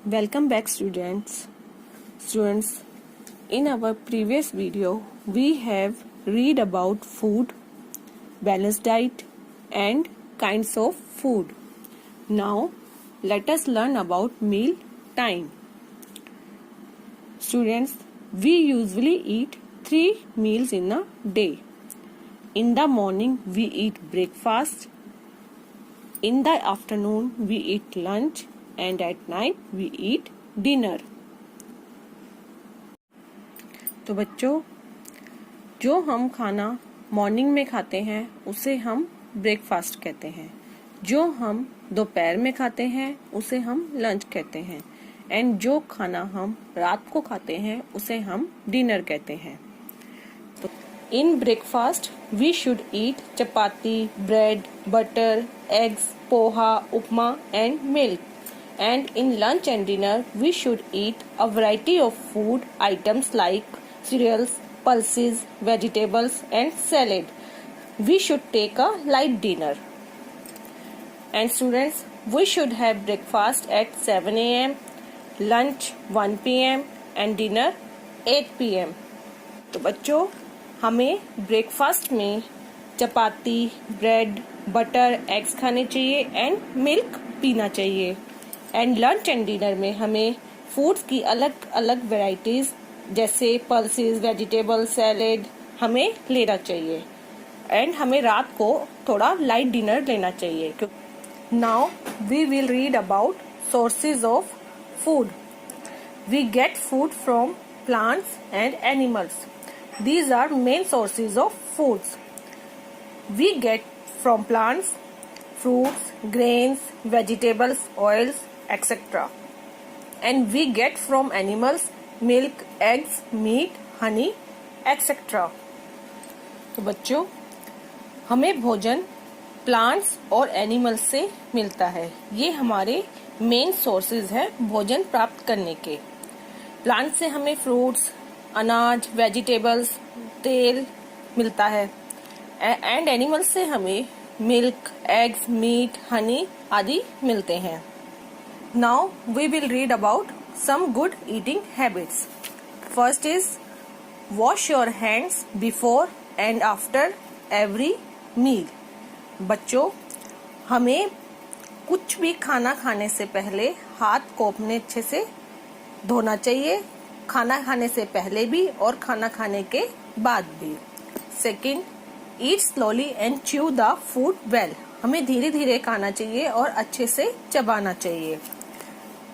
Welcome back students. In our previous video we have read about food, balanced diet and kinds of food. Now let us learn about meal time. Students, we usually eat 3 meals in a day. In the morning we eat breakfast, in the afternoon we eat lunch and at night we eat dinner. तो बच्चों, जो हम खाना morning में खाते हैं उसे हम ब्रेकफास्ट कहते हैं, जो हम दोपहर में खाते हैं उसे हम लंच कहते हैं एंड जो खाना हम रात को खाते हैं उसे हम डिनर कहते हैं. तो in breakfast we should eat chapati, bread, butter, eggs, poha, upma and milk. And in lunch and dinner we should eat a variety of food items like cereals, pulses, vegetables and salad. We should take a light dinner. And students, we should have breakfast at 7 a.m., lunch 1 p.m. and dinner 8 p.m. तो बच्चों, हमें breakfast में चपाती, bread, butter, eggs खाने चाहिए and milk पीना चाहिए. And lunch and dinner में हमें फूड्स की अलग अलग वेराइटीज जैसे पल्सेस, वेजिटेबल, सैलेड हमें लेना चाहिए एंड हमें रात को थोड़ा लाइट डिनर लेना चाहिए. Now we will read about sources of food. We get food from plants and animals. These are main sources of foods. We get from plants fruits, grains, vegetables, oils, etc. And we get from animals milk, eggs, meat, honey, etc. तो बच्चों, हमें भोजन plants और animals से मिलता है. ये हमारे मेन सोर्सेज हैं भोजन प्राप्त करने के. प्लांट से हमें फ्रूट्स, अनाज, वेजिटेबल्स, तेल मिलता है एंड एनिमल्स से हमें मिल्क, एग्स, मीट, हनी आदि मिलते हैं. Now we will read about some good eating habits. First is wash your hands before and after every meal. बच्चों, हमें कुछ भी खाना खाने से पहले हाथ को अपने अच्छे से धोना चाहिए, खाना खाने से पहले भी और खाना खाने के बाद भी. Second, eat slowly and chew the food well. हमें धीरे धीरे खाना चाहिए और अच्छे से चबाना चाहिए.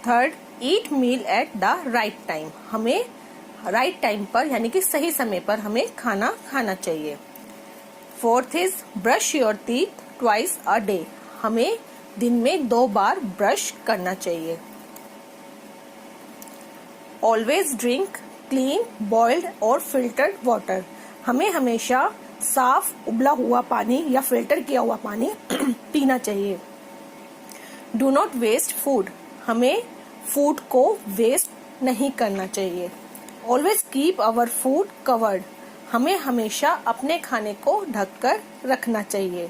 Third, eat meal at the right time. हमें राइट टाइम पर यानी कि सही समय पर हमें खाना खाना चाहिए. Fourth is brush your teeth twice a day. हमें दिन में 2 बार ब्रश करना चाहिए. ऑलवेज ड्रिंक क्लीन बॉइल्ड और फिल्टर्ड वाटर. हमें हमेशा साफ उबला हुआ पानी या फिल्टर किया हुआ पानी पीना चाहिए. Do not waste food. हमें फूड को वेस्ट नहीं करना चाहिए. Always keep our food covered. हमें हमेशा अपने खाने को ढककर रखना चाहिए.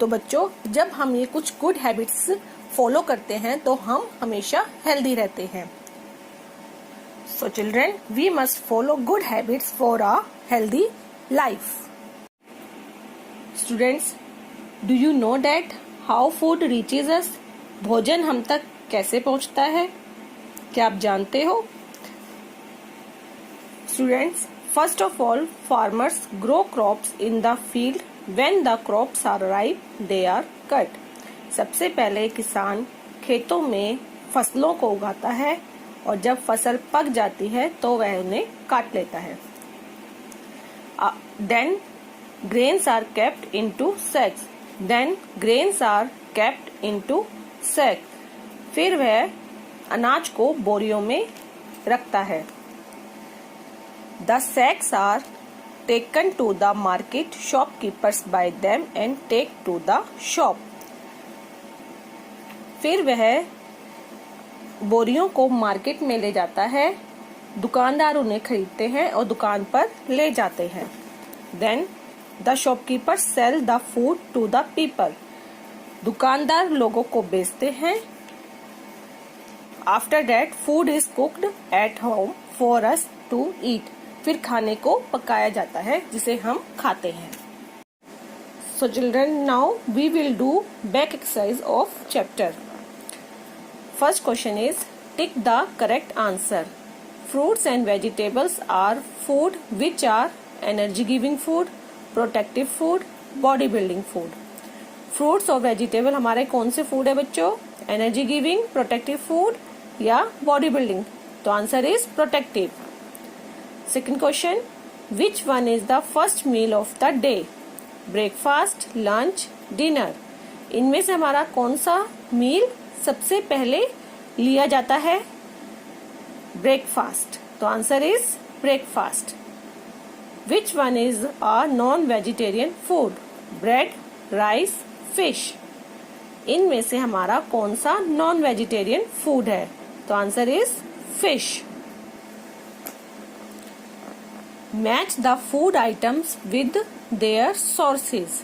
तो बच्चों, जब हम ये कुछ गुड हैबिट्स फॉलो करते हैं तो हम हमेशा हेल्दी रहते हैं. So children, we must follow good habits for a healthy life. Students, do you know that how food reaches us? भोजन हम तक कैसे पहुंचता है, क्या आप जानते हो? Students, first of all, farmers grow crops in the field. When the crops are ripe, they are cut. सबसे पहले किसान खेतों में फसलों को उगाता है और जब फसल पक जाती है तो वह उन्हें काट लेता है. Then grains are kept into sacks. फिर वह अनाज को बोरियों में रखता है. The sacks are taken to the market. Shopkeepers buy them and take to the shop. फिर वह बोरियों को मार्केट में ले जाता है, दुकानदार उन्हें खरीदते हैं और दुकान पर ले जाते हैं. Then The shopkeepers sell the food to the people. दुकानदार लोगों को बेचते हैं after that food is cooked at home for us to eat. फिर खाने को पकाया जाता है जिसे हम खाते हैं। So children, now we will do back exercise of chapter. First question is tick the correct answer. Fruits and vegetables are food which are energy giving food, protective food, body building food. Fruits और vegetable हमारे कौन से food है बच्चों? Energy giving, protective food या body building? तो answer is protective. Second question, which one is the first meal of the day? Breakfast, lunch, dinner. इनमें से हमारा कौन सा मील सबसे पहले लिया जाता है? ब्रेकफास्ट। तो answer is breakfast. Which one is a non vegetarian food? Bread, rice, fish. इनमें से हमारा कौन सा नॉन वेजिटेरियन फूड है? तो answer is fish. Match the food items with their sources.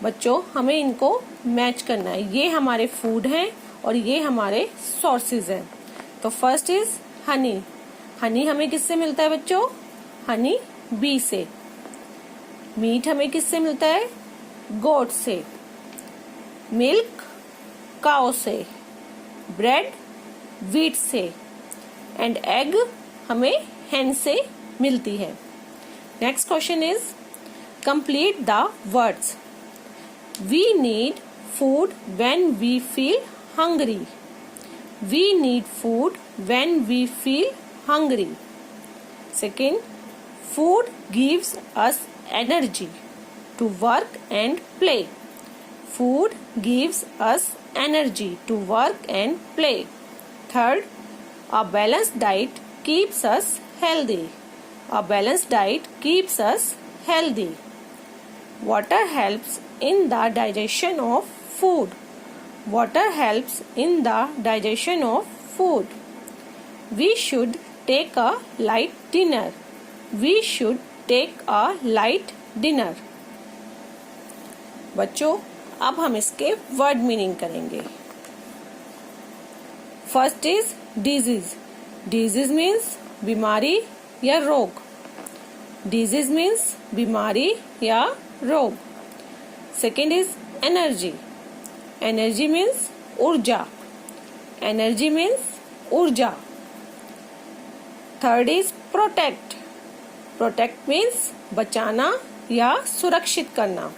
बच्चों, हमें इनको मैच करना है। ये हमारे फूड हैं और ये हमारे सोर्सेज हैं। तो फर्स्ट इज हनी। हनी हमें किससे मिलता है बच्चों? हनी बी से। मीट हमें किससे मिलता है? गोट से। मिल्क काउ से। ब्रेड व्हीट से। एंड एग हमें hen से मिलती है। Next question is complete the words. We need food when we feel hungry. We need food when we feel hungry. Second, food gives us energy to work and play. Food gives us energy to work and play. Third, a balanced diet keeps us healthy. A balanced diet keeps us healthy. Water helps in the digestion of food. Water helps in the digestion of food. We should take a light dinner. We should take a light dinner. बच्चों, अब हम इसके word meaning करेंगे। First is disease. Disease means बीमारी या रोग। Disease means बीमारी या रोग। Second is energy. Energy means ऊर्जा। एनर्जी मीन्स ऊर्जा। Third is protect. Protect means बचाना या सुरक्षित करना।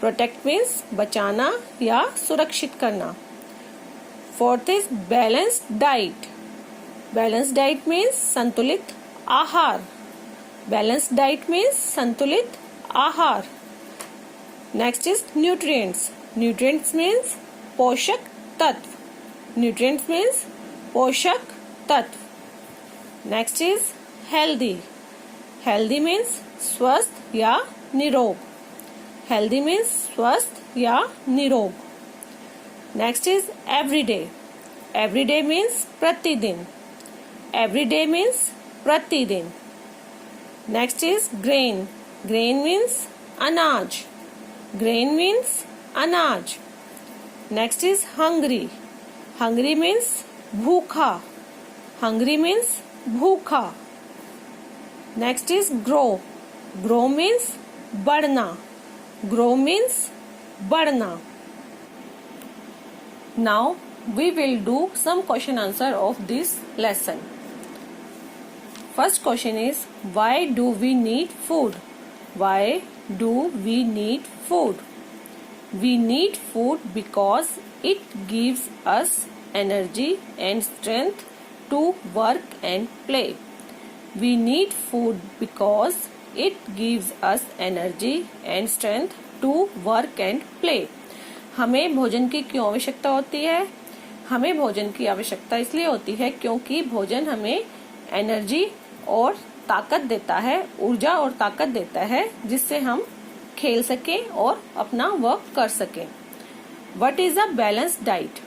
प्रोटेक्ट मीन्स बचाना या सुरक्षित करना। Fourth is balanced diet. Balanced diet means संतुलित आहार। बैलेंस्ड डाइट मीन्स संतुलित आहार। Next is nutrients. Nutrients means पोषक तत्व। न्यूट्रिएंट्स मीन्स पोषक तत्व। Next is healthy. Healthy means स्वस्थ या निरोग। हेल्दी मीन्स स्वस्थ या निरोग। Next is everyday. Everyday means प्रतिदिन। एवरीडे मीन्स प्रतिदिन। Next is grain. Grain means अनाज। ग्रेन मीन्स अनाज। Next is hungry. Hungry means भूखा। हंग्री मीन्स भूखा। Next is grow. Grow means बढ़ना। ग्रो मीन्स बढ़ना। Now we will do some question answer of this lesson. First question is, why do we need food? Why do we need food? We need food because it gives us energy and strength to work and play. We need food because it gives us energy and strength to work and play. हमें भोजन की क्यों आवश्यकता होती है? हमें भोजन की आवश्यकता इसलिए होती है क्योंकि भोजन हमें एनर्जी और ताकत देता है, ऊर्जा और ताकत देता है, जिससे हम खेल सकें और अपना वर्क कर सकें। What is a balanced diet?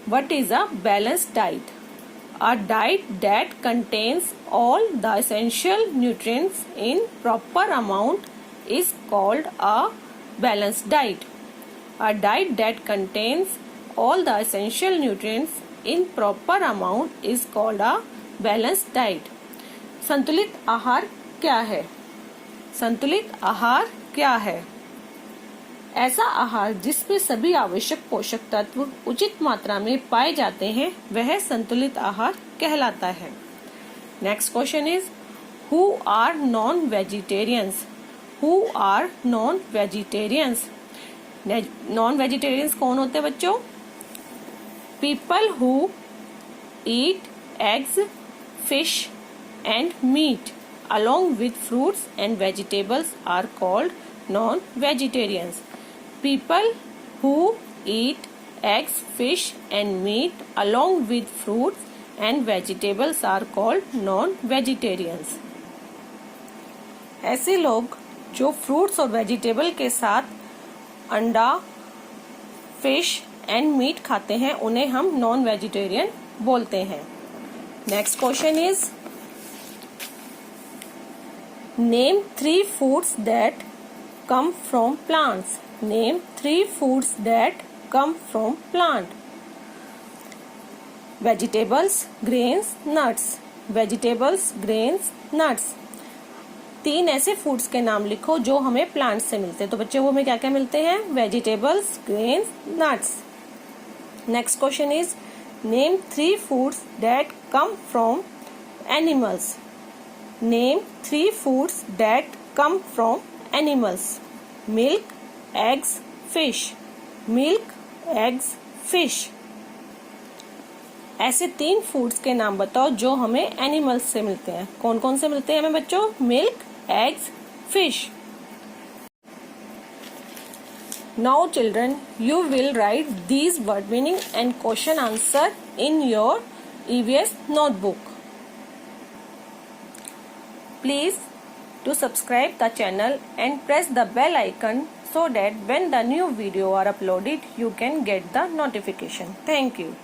What is a balanced diet? A diet that contains all the essential nutrients in proper amount is called a balanced diet. A diet that contains all the essential nutrients in proper amount is called a balanced diet. संतुलित आहार क्या है? संतुलित आहार क्या है? ऐसा आहार जिसमें सभी आवश्यक पोषक तत्व उचित मात्रा में पाए जाते हैं वह संतुलित आहार कहलाता है। Next question is who are non vegetarians? Who are non vegetarians? Non vegetarians कौन होते हैं बच्चों? People who eat eggs, fish and meat along with fruits and vegetables are called non-vegetarians. People who eat eggs, fish and meat along with fruits and vegetables are called non-vegetarians. ऐसे लोग जो fruits और vegetable के साथ अंडा, fish and meet खाते हैं उन्हें हम नॉन वेजिटेरियन बोलते हैं। Next question is Name 3 foods that come from plants. Name 3 foods that come from plant. Vegetables, grains, nuts. Vegetables, grains, nuts. 3 ऐसे फूड्स के नाम लिखो जो हमें प्लांट से मिलते हैं। तो बच्चे वो हमें क्या क्या मिलते हैं? Vegetables, grains, nuts. Next question is name 3 foods that come from animals. Name 3 foods that come from animals. Milk, eggs, fish. Milk, eggs, fish. ऐसे 3 फूड्स के नाम बताओ जो हमें एनिमल्स से मिलते हैं। कौन कौन से मिलते हैं हमें बच्चों? Milk, eggs, fish. Now children, you will write these word meaning and question answer in your EVS notebook. Please to subscribe the channel and press the bell icon so that when the new video are uploaded you can get the notification. Thank you.